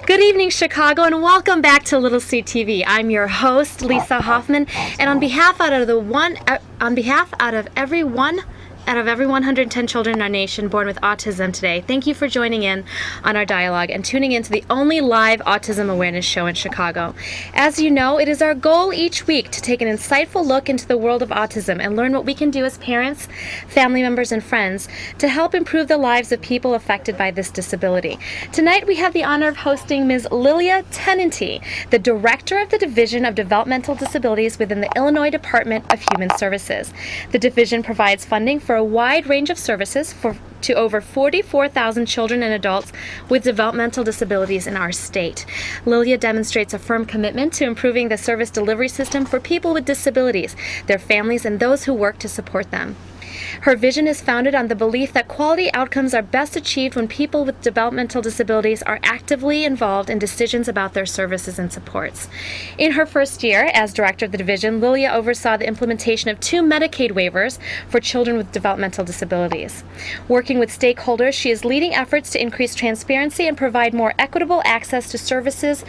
Good evening, Chicago, and welcome back to Little C TV. I'm your host, Lisa Hoffman, and on behalf out of every 110 children in our nation born with autism today, thank you for joining in on our dialogue and tuning in to the only live autism awareness show in Chicago. As you know, it is our goal each week to take an insightful look into the world of autism and learn what we can do as parents, family members, and friends to help improve the lives of people affected by this disability. Tonight we have the honor of hosting Ms. Lilia Teninty, the Director of the Division of Developmental Disabilities within the Illinois Department of Human Services. The division provides funding for a wide range of services to over 44,000 children and adults with developmental disabilities in our state. Lilia demonstrates a firm commitment to improving the service delivery system for people with disabilities, their families, and those who work to support them. Her vision is founded on the belief that quality outcomes are best achieved when people with developmental disabilities are actively involved in decisions about their services and supports. In her first year as director of the division, Lilia oversaw the implementation of 2 Medicaid waivers for children with developmental disabilities. Working with stakeholders, she is leading efforts to increase transparency and provide more equitable access to services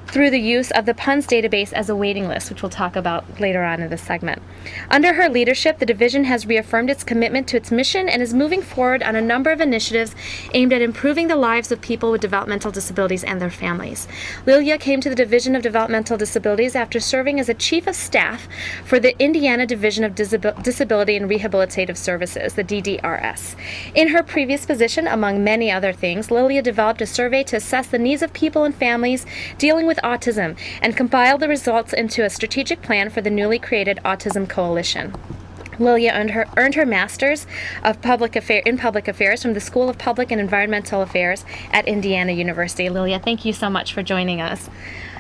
through the use of the PUNS database as a waiting list, which we'll talk about later on in this segment. Under her leadership, the division has reaffirmed its commitment to its mission and is moving forward on a number of initiatives aimed at improving the lives of people with developmental disabilities and their families. Lilia came to the Division of Developmental Disabilities after serving as a chief of staff for the Indiana Division of Disability and Rehabilitative Services, the DDRS. In her previous position, among many other things, Lilia developed a survey to assess the needs of people and families dealing with autism and compiled the results into a strategic plan for the newly created Autism Coalition. Lilia earned her Master's in Public Affairs from the School of Public and Environmental Affairs at Indiana University. Lilia, thank you so much for joining us.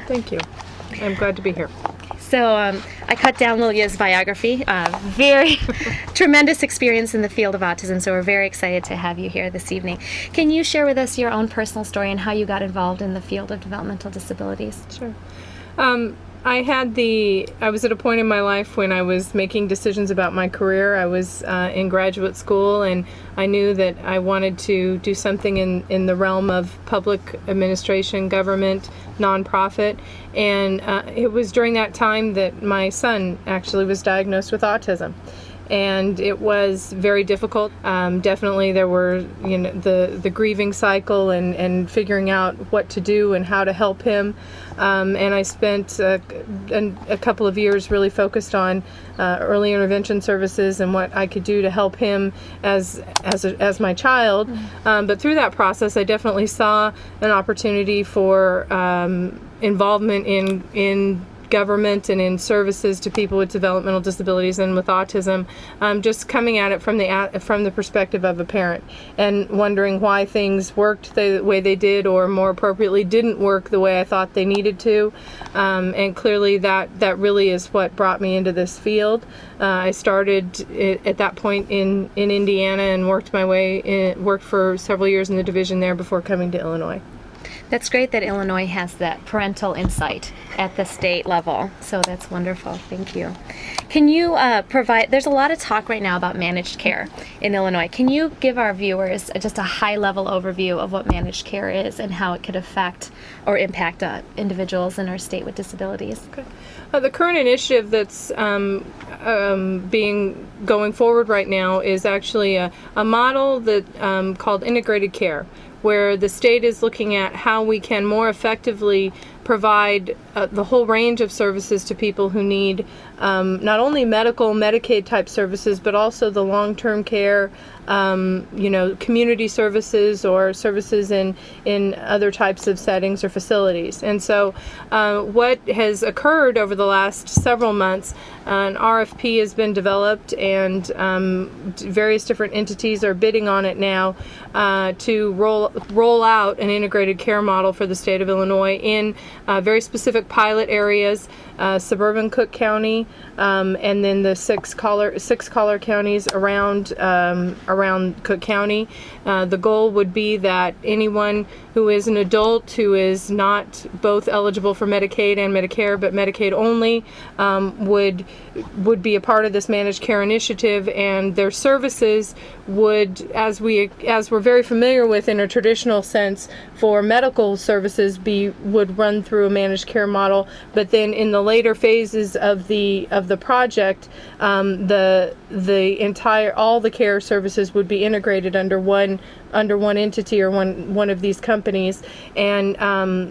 Thank you. I'm glad to be here. So I cut down Lilia's biography. Very tremendous experience in the field of autism, so we're very excited to have you here this evening. Can you share with us your own personal story and how you got involved in the field of developmental disabilities? Sure. I was at a point in my life when I was making decisions about my career. I was in graduate school, and I knew that I wanted to do something in the realm of public administration, government, nonprofit. And it was during that time that my son actually was diagnosed with autism. And it was very difficult. Definitely there were, the grieving cycle and figuring out what to do and how to help him. And I spent a couple of years really focused on early intervention services and what I could do to help him as my child. But through that process, I definitely saw an opportunity for involvement in government and in services to people with developmental disabilities and with autism, just coming at it from the perspective of a parent and wondering why things worked the way they did, or more appropriately didn't work the way I thought they needed to. And clearly that really is what brought me into this field. I started at that point in Indiana and worked for several years in the division there before coming to Illinois. That's great that Illinois has that parental insight at the state level. So that's wonderful. Thank you. Can you there's a lot of talk right now about managed care in Illinois. Can you give our viewers just a high-level overview of what managed care is and how it could affect or impact individuals in our state with disabilities? Okay. The current initiative that's going forward right now is actually a model that called integrated care, where the state is looking at how we can more effectively provide the whole range of services to people who need not only Medicaid type services, but also the long-term care, community services or services in other types of settings or facilities. And so what has occurred over the last several months, an RFP has been developed, and various different entities are bidding on it now to roll out an integrated care model for the state of Illinois in very specific pilot areas, suburban Cook County, and then the six collar counties around Cook County. The goal would be that anyone who is an adult who is not both eligible for Medicaid and Medicare, but Medicaid only, would be a part of this managed care initiative, and their services would, as we're very familiar with in a traditional sense for medical services, would run through a managed care model. But then in the later phases of the project, all the care services would be integrated under one entity or one of these companies, and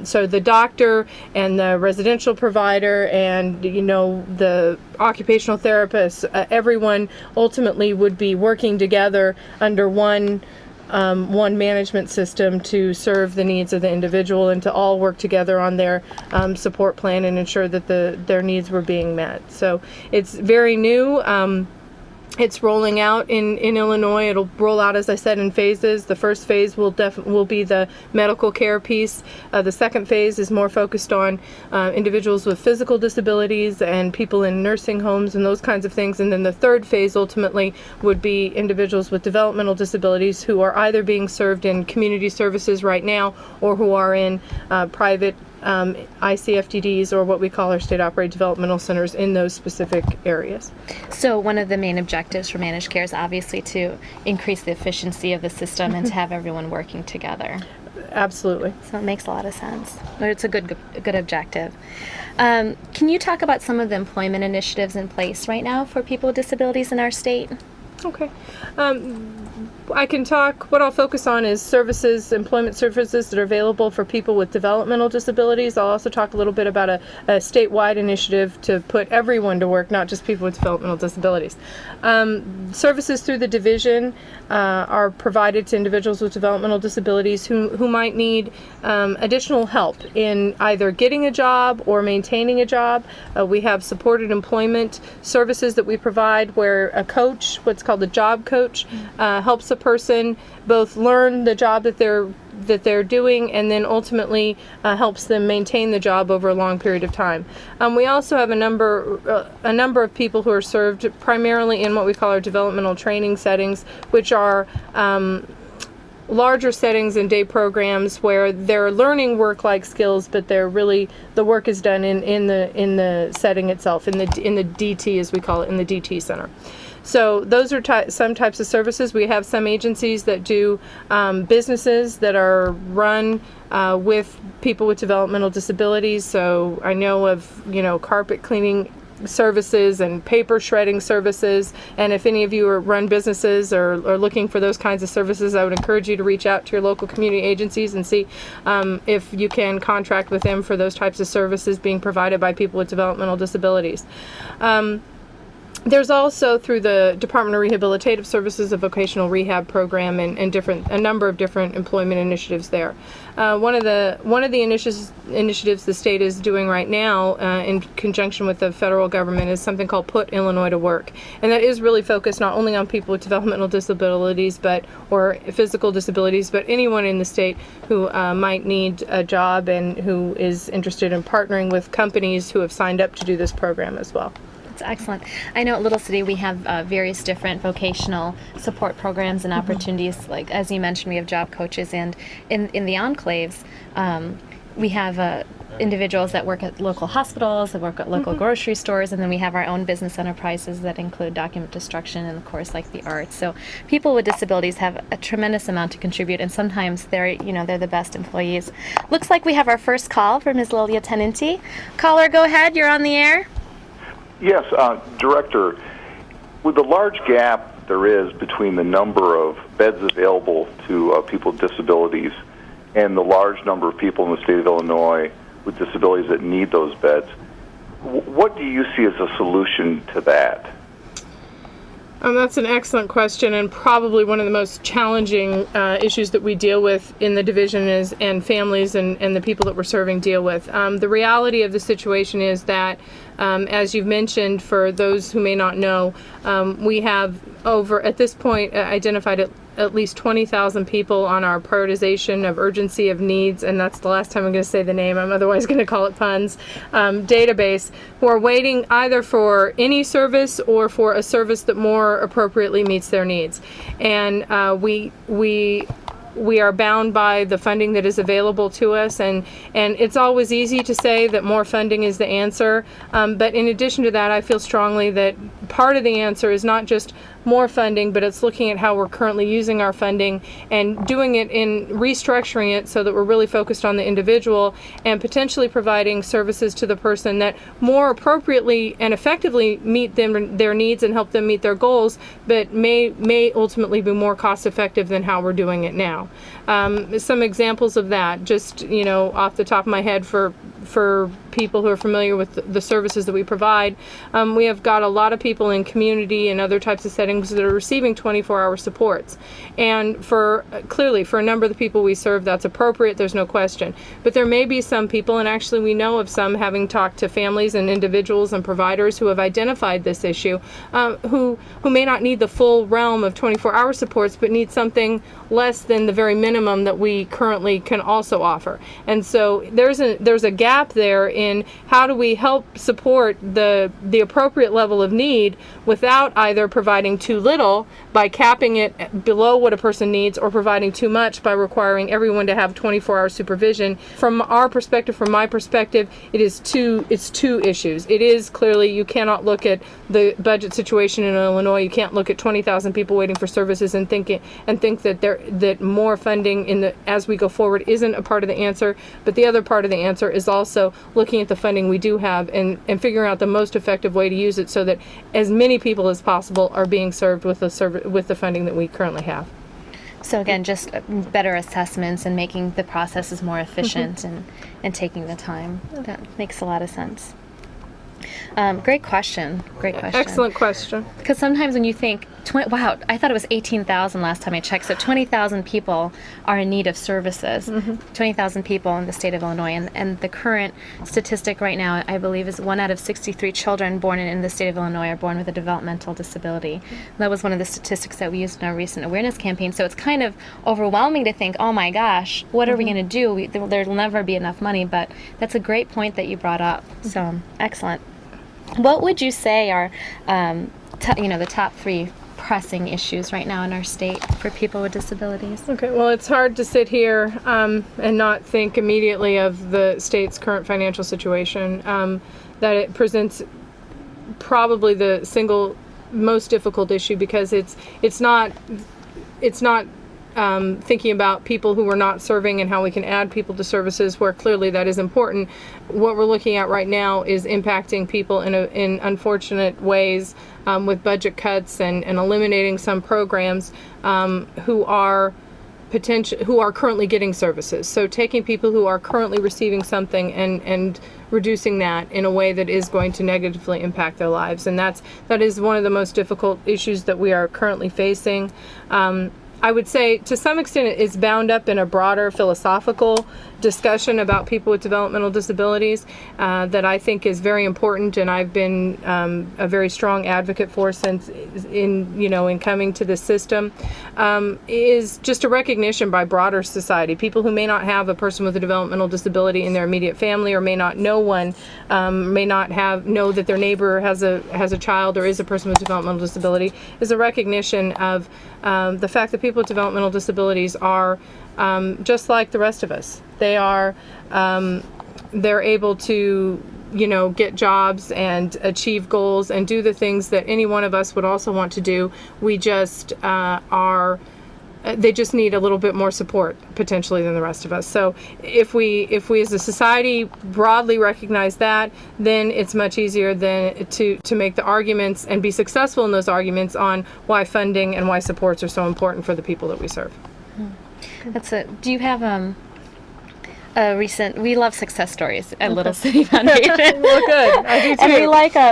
so the doctor and the residential provider and the occupational therapist, everyone ultimately would be working together under one management system to serve the needs of the individual and to all work together on their support plan and ensure that their needs were being met. So it's very new. It's rolling out in Illinois. It'll roll out, as I said, in phases. The first phase will be the medical care piece. The second phase is more focused on individuals with physical disabilities and people in nursing homes and those kinds of things. And then the third phase ultimately would be individuals with developmental disabilities who are either being served in community services right now or who are in private ICFDDs, or what we call our state-operated developmental centers, in those specific areas. So one of the main objectives for managed care is obviously to increase the efficiency of the system and to have everyone working together. Absolutely. So it makes a lot of sense. It's a good objective. Can you talk about some of the employment initiatives in place right now for people with disabilities in our state? Okay. I can talk, what I'll focus on is employment services that are available for people with developmental disabilities. I'll also talk a little bit about a statewide initiative to put everyone to work, not just people with developmental disabilities. Services through the division are provided to individuals with developmental disabilities who might need additional help in either getting a job or maintaining a job. We have supported employment services that we provide where a coach, what's called a job coach, helps a person both learn the job that they're doing and then ultimately helps them maintain the job over a long period of time. We also have a number of people who are served primarily in what we call our developmental training settings, which are larger settings and day programs where they're learning work-like skills, but the work is done in the setting itself, in the DT, as we call it, in the DT center. So those are some types of services. We have some agencies that do businesses that are run with people with developmental disabilities. So I know of carpet cleaning services and paper shredding services, and if any of you run businesses or are looking for those kinds of services, I would encourage you to reach out to your local community agencies and see if you can contract with them for those types of services being provided by people with developmental disabilities. There's also, through the Department of Rehabilitative Services, a vocational rehab program and a number of different employment initiatives there. One of the initiatives the state is doing right now in conjunction with the federal government is something called Put Illinois to Work, and that is really focused not only on people with developmental disabilities or physical disabilities, but anyone in the state who might need a job and who is interested in partnering with companies who have signed up to do this program as well. Excellent. I know at Little City we have various different vocational support programs and opportunities. Like, as you mentioned, we have job coaches, and in the enclaves we have individuals that work at local hospitals, that work at local grocery stores, and then we have our own business enterprises that include document destruction and, of course, like the arts. So people with disabilities have a tremendous amount to contribute, and sometimes they're the best employees. Looks like we have our first call from Ms. Lilia Teninty. Caller, go ahead. You're on the air. Yes, Director, with the large gap there is between the number of beds available to people with disabilities and the large number of people in the state of Illinois with disabilities that need those beds, what do you see as a solution to that? That's an excellent question, and probably one of the most challenging issues that we deal with in the division and families and the people that we're serving deal with. The reality of the situation is that, as you've mentioned, for those who may not know, we have at this point identified at least 20,000 people on our prioritization of urgency of needs, and that's the last time I'm going to say the name, I'm otherwise going to call it puns, database, who are waiting either for any service or for a service that more appropriately meets their needs. And we are bound by the funding that is available to us, and it's always easy to say that more funding is the answer, but in addition to that, I feel strongly that part of the answer is not just more funding, but it's looking at how we're currently using our funding and doing it in restructuring it so that we're really focused on the individual and potentially providing services to the person that more appropriately and effectively meet their needs and help them meet their goals, but may ultimately be more cost effective than how we're doing it now. Some examples of that, just off the top of my head, for people who are familiar with the services that we provide, we have got a lot of people in community and other types of settings that are receiving 24-hour supports. And clearly, for a number of the people we serve, that's appropriate, there's no question. But there may be some people, and actually we know of some, having talked to families and individuals and providers who have identified this issue, who may not need the full realm of 24-hour supports, but need something less than the very minimum that we currently can also offer. And so there's a gap there in how do we help support the appropriate level of need without either providing too little by capping it below what a person needs, or providing too much by requiring everyone to have 24-hour supervision. From our perspective, from my perspective, it's two issues. It is clearly, you cannot look at the budget situation in Illinois, you can't look at 20,000 people waiting for services and think that more funding as we go forward isn't a part of the answer. But the other part of the answer is also looking at the funding we do have and figuring out the most effective way to use it so that as many people as possible are being served with the funding that we currently have. So again, just better assessments and making the processes more efficient and taking the time. That makes a lot of sense. Great question. Excellent question. Because sometimes when you think, wow, I thought it was 18,000 last time I checked, so 20,000 people are in need of services. 20,000 people in the state of Illinois, and the current statistic right now, I believe, is 1 out of 63 children born in the state of Illinois are born with a developmental disability. That was one of the statistics that we used in our recent awareness campaign, so it's kind of overwhelming to think, oh my gosh, what are we going to do? There'll never be enough money, but that's a great point that you brought up, so excellent. What would you say are, the top 3 pressing issues right now in our state for people with disabilities? Okay, well, it's hard to sit here and not think immediately of the state's current financial situation. That it presents probably the single most difficult issue, because it's not thinking about people who we're not serving and how we can add people to services where clearly that is important. What we're looking at right now is impacting people in unfortunate ways with budget cuts and eliminating some programs who are currently getting services. So taking people who are currently receiving something and reducing that in a way that is going to negatively impact their lives. And that is one of the most difficult issues that we are currently facing. I would say to some extent it's bound up in a broader philosophical discussion about people with developmental disabilities that I think is very important, and I've been a very strong advocate for since in coming to this system, is just a recognition by broader society. People who may not have a person with a developmental disability in their immediate family, or may not know one, may not know that their neighbor has a child or is a person with developmental disability, is a recognition of the fact that people with developmental disabilities are just like the rest of us. They're able to, get jobs and achieve goals and do the things that any one of us would also want to do. We just they just need a little bit more support potentially than the rest of us. So if we as a society broadly recognize that, then it's much easier to make the arguments and be successful in those arguments on why funding and why supports are so important for the people that we serve. Do you have we love success stories at Little City Foundation. Well, good. I do too. And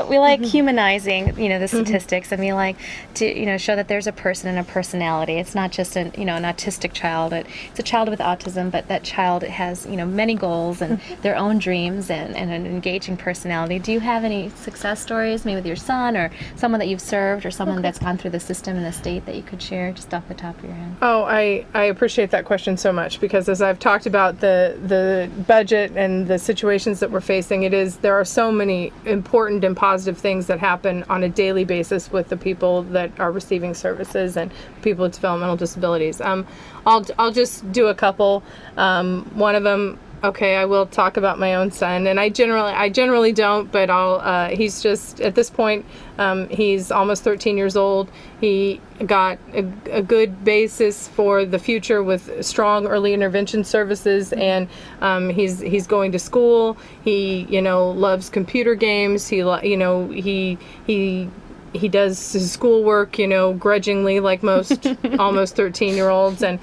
we like humanizing, the statistics, and we like to, show that there's a person and a personality. It's not just an autistic child. It's a child with autism, but that child has, many goals and their own dreams and an engaging personality. Do you have any success stories, maybe with your son or someone that you've served or someone that's gone through the system in the state that you could share just off the top of your head? Oh, I appreciate that question so much, because as I've talked about the budget and the situations that we're facing, there are so many important and positive things that happen on a daily basis with the people that are receiving services and people with developmental disabilities. I'll just do a couple. One of them. Okay, I will talk about my own son, and I generally don't, but he's just, at this point, he's almost 13 years old. He got a good basis for the future with strong early intervention services, and he's going to school. He, loves computer games. He does his schoolwork, grudgingly, like most almost 13-year-olds. And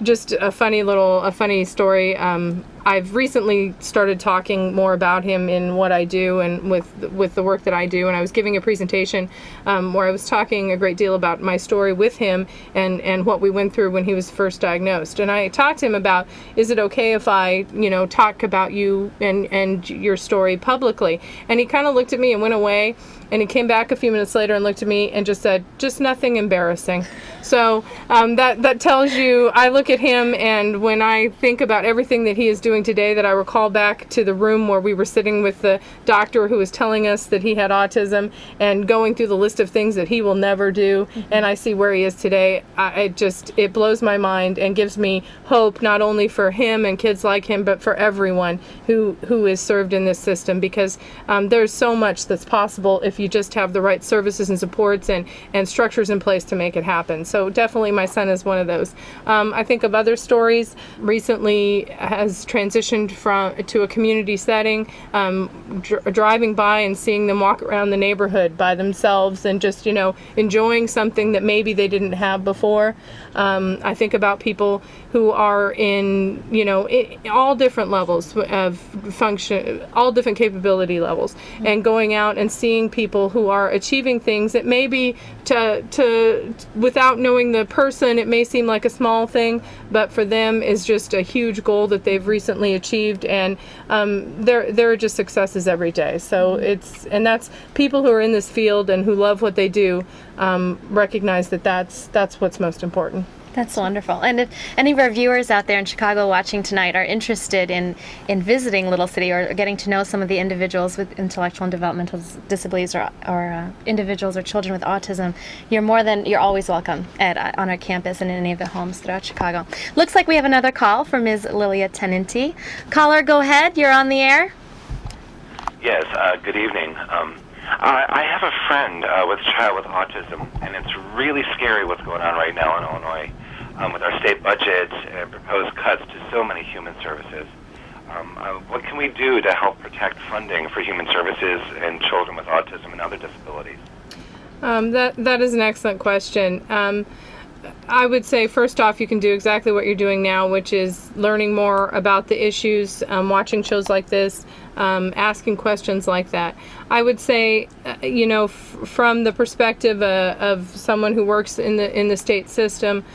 just a funny story. I've recently started talking more about him in what I do and with the work that I do. And I was giving a presentation where I was talking a great deal about my story with him and what we went through when he was first diagnosed. And I talked to him about, is it okay if I, talk about you and your story publicly? And he kind of looked at me and went away. And he came back a few minutes later and looked at me and just said, just nothing embarrassing. So that tells you, I look at him, and when I think about everything that he is doing today, that I recall back to the room where we were sitting with the doctor who was telling us that he had autism and going through the list of things that he will never do, and I see where he is today, it blows my mind and gives me hope, not only for him and kids like him, but for everyone who is served in this system, because there's so much that's possible if you just have the right services and supports and structures in place to make it happen. So definitely my son is one of those. I think of other stories. Recently has transitioned to a community setting, driving by and seeing them walk around the neighborhood by themselves and just, enjoying something that maybe they didn't have before. I think about people who are in, all different levels of function, all different capability levels, and going out and seeing people who are achieving things that maybe without knowing the person, it may seem like a small thing, but for them is just a huge goal that they've recently achieved, and there are just successes every day. So that's people who are in this field and who love what they do, recognize that's what's most important. That's wonderful. And if any of our viewers out there in Chicago watching tonight are interested in visiting Little City or getting to know some of the individuals with intellectual and developmental disabilities or individuals or children with autism, you're always welcome on our campus and in any of the homes throughout Chicago. Looks like we have another call from Ms. Lilia Teninty. Caller, go ahead. You're on the air. Yes, good evening. I have a friend with a child with autism, and it's really scary what's going on right now in Illinois with our state budget and proposed cuts to so many human services. What can we do to help protect funding for human services and children with autism and other disabilities? That is an excellent question. I would say, first off, you can do exactly what you're doing now, which is learning more about the issues, watching shows like this, asking questions like that. I would say, from the perspective of someone who works in the state system,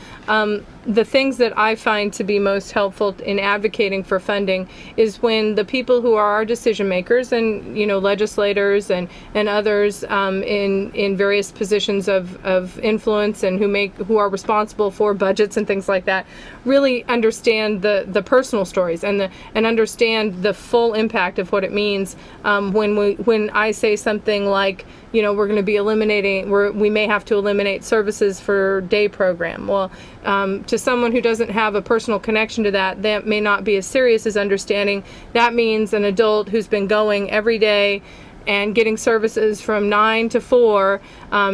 the things that I find to be most helpful in advocating for funding is when the people who are our decision makers and legislators and others in various positions of influence and who are responsible for budgets and things like that really understand the personal stories and understand the full impact of what it means when I say something like, we're going to be we may have to eliminate services for day program. Well, to someone who doesn't have a personal connection to that may not be as serious as understanding that means an adult who's been going every day and getting services from 9 to 4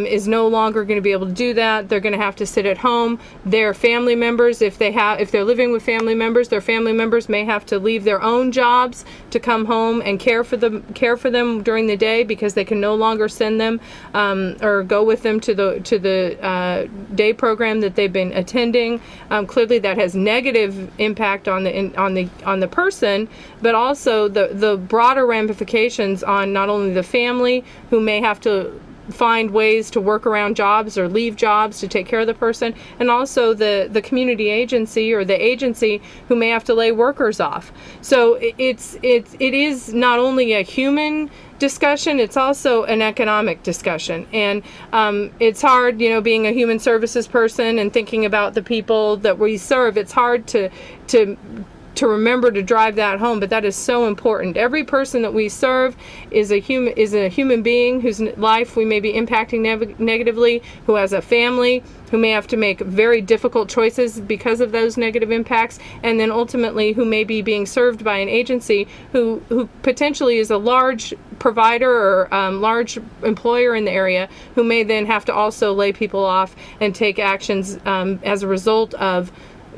is no longer going to be able to do that. They're going to have to sit at home. Their family members, if they're living with family members, their family members may have to leave their own jobs to come home and care for them during the day, because they can no longer send them or go with them to the day program that they've been attending. Clearly, that has negative impact on the person, but also the broader ramifications on not only the family, who may have to find ways to work around jobs or leave jobs to take care of the person, and also the community agency or the agency who may have to lay workers off. So it is not only a human discussion, it's also an economic discussion. And it's hard, being a human services person and thinking about the people that we serve, it's hard to remember to drive that home, but that is so important. Every person that we serve is a human being whose life we may be impacting negatively, who has a family, who may have to make very difficult choices because of those negative impacts, and then ultimately who may be being served by an agency who potentially is a large provider or large employer in the area, who may then have to also lay people off and take actions as a result of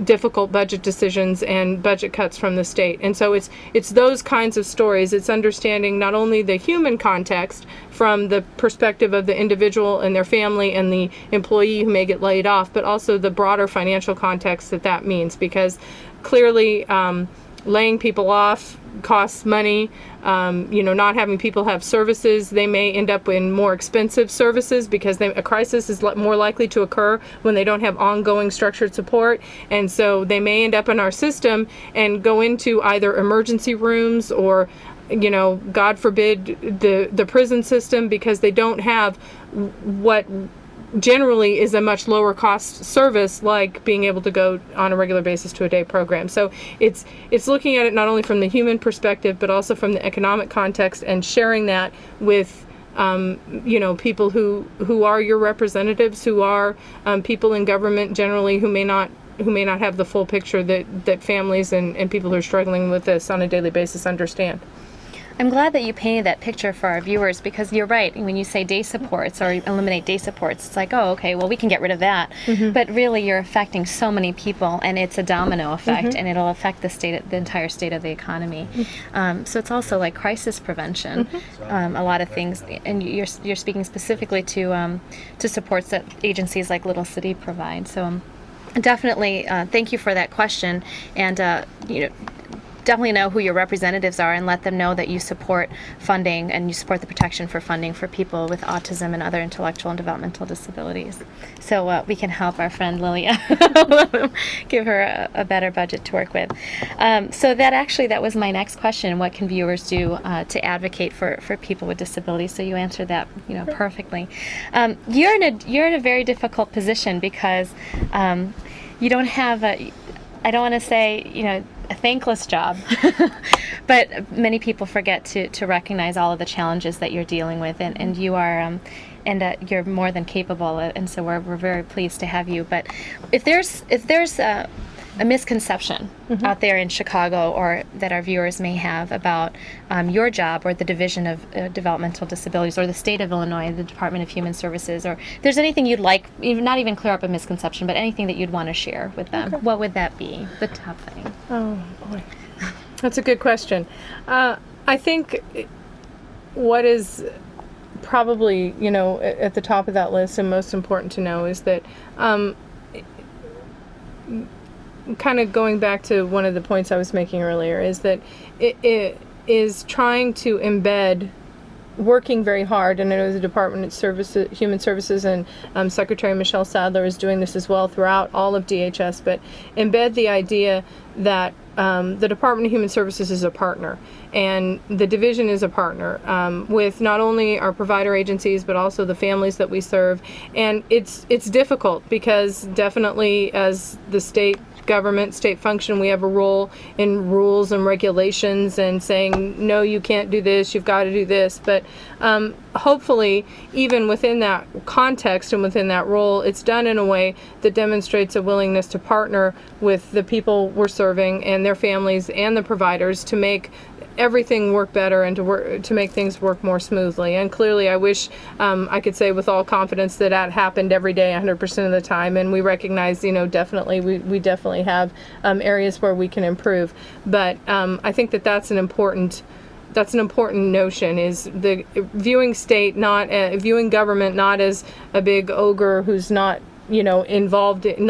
difficult budget decisions and budget cuts from the state. And so it's those kinds of stories. It's understanding not only the human context from the perspective of the individual and their family and the employee who may get laid off, but also the broader financial context that means, because clearly laying people off costs money. Not having people have services, they may end up in more expensive services, because a crisis is more likely to occur when they don't have ongoing structured support. And so they may end up in our system and go into either emergency rooms or, God forbid, the prison system, because they don't have what generally is a much lower cost service, like being able to go on a regular basis to a day program. So it's looking at it not only from the human perspective, but also from the economic context, and sharing that with people who are your representatives, who are people in government generally, who may not have the full picture that families and people who are struggling with this on a daily basis understand. I'm glad that you painted that picture for our viewers, because you're right. When you say day supports or eliminate day supports, it's like, oh, okay, well, we can get rid of that. Mm-hmm. But really, you're affecting so many people, and it's a domino effect, mm-hmm. and it'll affect the entire state of the economy. Mm-hmm. So it's also like crisis prevention, mm-hmm. A lot of things. And you're speaking specifically to supports that agencies like Little City provide. So definitely, thank you for that question, and definitely know who your representatives are, and let them know that you support funding and you support the protection for funding for people with autism and other intellectual and developmental disabilities. So we can help our friend Lilia, give her a better budget to work with. So that was my next question. What can viewers do to advocate for people with disabilities? So you answered that perfectly. You're in a very difficult position, because you don't have I don't want to say, a thankless job, but many people forget to recognize all of the challenges that you're dealing with, and you are, you're more than capable, and so we're very pleased to have you. But if there's a misconception mm-hmm. out there in Chicago, or that our viewers may have about your job or the Division of Developmental Disabilities, or the state of Illinois, the Department of Human Services, or if there's anything you'd like, not even clear up a misconception, but anything that you'd want to share with them, okay. What would that be, the top thing? Oh, boy. That's a good question. I think what is probably, at the top of that list and most important to know is that kind of going back to one of the points I was making earlier, is that it is trying to embed, working very hard, and I know the Department of Human Services and Secretary Michelle Sadler is doing this as well throughout all of DHS, but embed the idea that the Department of Human Services is a partner, and the division is a partner with not only our provider agencies, but also the families that we serve. And it's difficult, because definitely as the state function, we have a role in rules and regulations and saying, no, you can't do this, you've got to do this. But hopefully, even within that context and within that role, it's done in a way that demonstrates a willingness to partner with the people we're serving and their families and the providers to make everything work better and to make things work more smoothly. And clearly, I wish I could say with all confidence that happened every day 100% of the time, and we recognize, definitely we definitely have areas where we can improve. But I think that's an important notion, is the viewing viewing government not as a big ogre who's not involved in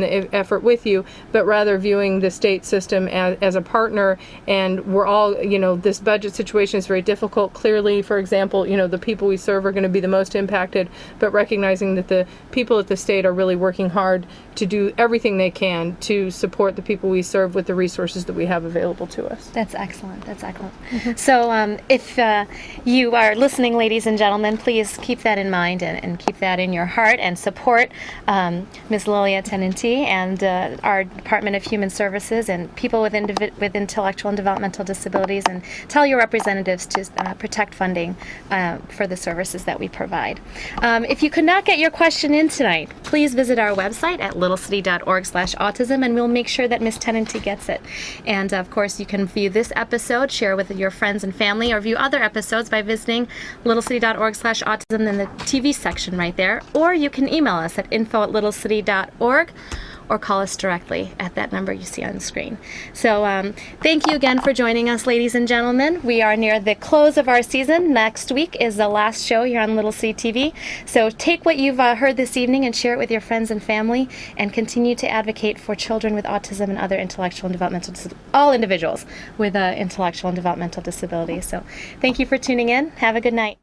the effort with you, but rather viewing the state system as a partner. And we're all, this budget situation is very difficult. Clearly, for example, the people we serve are going to be the most impacted, but recognizing that the people at the state are really working hard to do everything they can to support the people we serve with the resources that we have available to us. That's excellent. So if you are listening, ladies and gentlemen, please keep that in mind and keep that in your heart, and support Ms. Lilia Teninty and our Department of Human Services and people with intellectual and developmental disabilities, and tell your representatives to protect funding for the services that we provide. If you could not get your question in tonight, please visit our website at littlecity.org/autism, and we'll make sure that Ms. Teninty gets it. And of course, you can view this episode, share with your friends and family, or view other episodes by visiting littlecity.org/autism in the TV section right there, or you can email us at info@littlecity.org, or call us directly at that number you see on the screen. So thank you again for joining us, ladies and gentlemen. We are near the close of our season. Next week is the last show here on Little City TV. So take what you've heard this evening and share it with your friends and family, and continue to advocate for children with autism and other intellectual and developmental all individuals with intellectual and developmental disabilities. So thank you for tuning in. Have a good night.